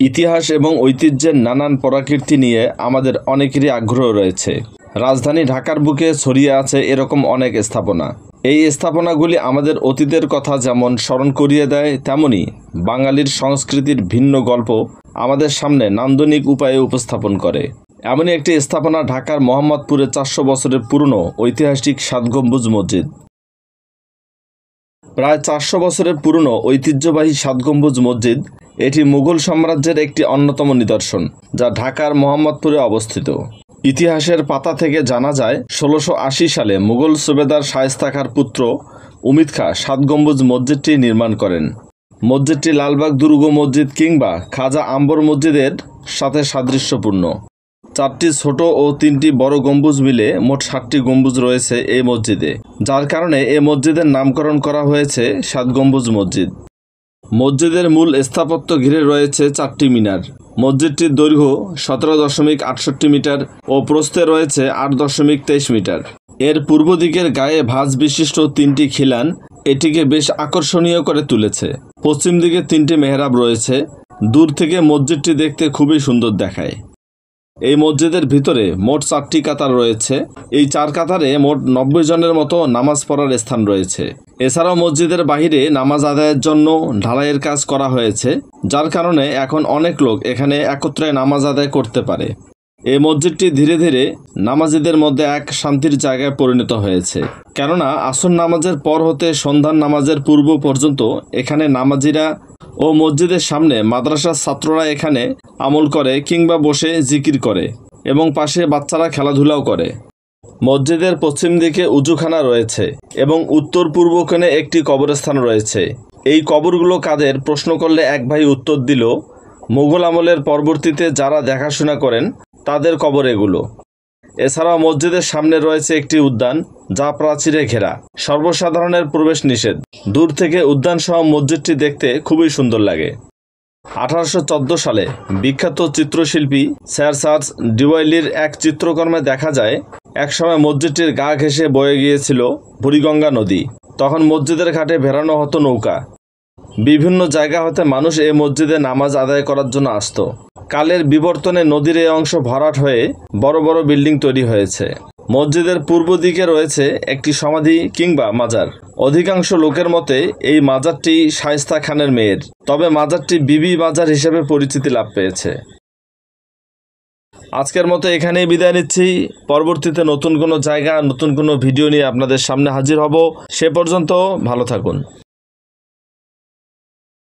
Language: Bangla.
ইতিহাস এবং ঐতিহ্যের নানান পরাকীর্তি নিয়ে আমাদের অনেকেরই আগ্রহ রয়েছে। রাজধানী ঢাকার বুকে ছড়িয়ে আছে এরকম অনেক স্থাপনা। এই স্থাপনাগুলি আমাদের অতীতের কথা যেমন স্মরণ করিয়ে দেয়, তেমনি বাঙালির সংস্কৃতির ভিন্ন গল্প আমাদের সামনে নান্দনিক উপায়ে উপস্থাপন করে। এমনই একটি স্থাপনা ঢাকার মোহাম্মদপুরে 400 বছরের পুরনো ঐতিহাসিক 7 গম্বুজ মসজিদ। প্রায় 400 বছরের পুরনো ঐতিহ্যবাহী 7 গম্বুজ মসজিদ এটি মুঘল সাম্রাজ্যের একটি অন্যতম নিদর্শন, যা ঢাকার মোহাম্মদপুরে অবস্থিত। ইতিহাসের পাতা থেকে জানা যায় 1680 সালে মুঘল সুবেদার শায়েস্তা খাঁর পুত্র উমিদ খাঁ 7 গম্বুজ মসজিদটি নির্মাণ করেন। মসজিদটি লালবাগ দুর্গ মসজিদ কিংবা খাজা আম্বর মসজিদের সাথে সাদৃশ্যপূর্ণ। 4টি ছোট ও 3টি বড় গম্বুজ মিলে মোট 7টি গম্বুজ রয়েছে এই মসজিদে, যার কারণে এই মসজিদের নামকরণ করা হয়েছে 7 গম্বুজ মসজিদ। মসজিদের মূল স্থাপত্য ঘিরে রয়েছে 4টি মিনার। মসজিদটির দৈর্ঘ্য 17.68 মিটার ও প্রস্থে রয়েছে 8.23 মিটার। এর পূর্ব দিকের গায়ে ভাঁজ বিশিষ্ট 3টি খিলান এটিকে বেশ আকর্ষণীয় করে তুলেছে। পশ্চিম দিকে 3টি মেহরাব রয়েছে। দূর থেকে মসজিদটি দেখতে খুবই সুন্দর দেখায়। এই মসজিদের ভিতরে মোট 4টি কাতার রয়েছে। এই 4 কাতারে মোট 90 জনের মতো নামাজ পড়ার স্থান রয়েছে। এছাড়াও মসজিদের বাহিরে নামাজ আদায়ের জন্য ঢালাইয়ের কাজ করা হয়েছে, যার কারণে এখন অনেক লোক এখানে একত্রে নামাজ আদায় করতে পারে। এই মসজিদটি ধীরে ধীরে নামাজিদের মধ্যে এক শান্তির জায়গায় পরিণত হয়েছে, কেননা আসর নামাজের পর হতে সন্ধ্যার নামাজের পূর্ব পর্যন্ত এখানে নামাজিরা ও মসজিদের সামনে মাদ্রাসার ছাত্ররা এখানে আমল করে কিংবা বসে জিকির করে এবং পাশে বাচ্চারা খেলাধুলাও করে। মসজিদের পশ্চিম দিকে উজুখানা রয়েছে এবং উত্তর পূর্ব কোণে একটি কবরস্থান রয়েছে। এই কবরগুলো কাদের প্রশ্ন করলে এক ভাই উত্তর দিল, মুঘল আমলের পরবর্তীতে যারা দেখাশোনা করেন তাদের কবর এগুলো। এছাড়াও মসজিদের সামনে রয়েছে একটি উদ্যান, যা প্রাচীরে ঘেরা। সর্বসাধারণের প্রবেশ নিষেধ। দূর থেকে উদ্যান সহ মসজিদটি দেখতে খুবই সুন্দর লাগে। 1814 সালে বিখ্যাত চিত্রশিল্পী স্যার চার্লস ডিওয়াইলির এক চিত্রকর্মে দেখা যায় একসময় মসজিদটির গা ঘেঁষে বয়ে গিয়েছিল বুড়িগঙ্গা নদী। তখন মসজিদের ঘাটে ভেড়ানো হতো নৌকা। বিভিন্ন জায়গা হতে মানুষ এই মসজিদে নামাজ আদায় করার জন্য আসত। কালের বিবর্তনে নদীর এই অংশ ভরাট হয়ে বড় বড় বিল্ডিং তৈরি হয়েছে। মসজিদের পূর্ব দিকে রয়েছে একটি সমাধি কিংবা মাজার। অধিকাংশ লোকের মতে এই মাজারটি শায়েস্তা খানের মেয়ের, তবে মাজারটি বিবি মাজার হিসেবে পরিচিতি লাভ পেয়েছে। আজকের মতো এখানেই বিদায় নিচ্ছি। পরবর্তীতে নতুন কোনো জায়গা, নতুন কোনো ভিডিও নিয়ে আপনাদের সামনে হাজির হব। সে পর্যন্ত ভালো থাকুন।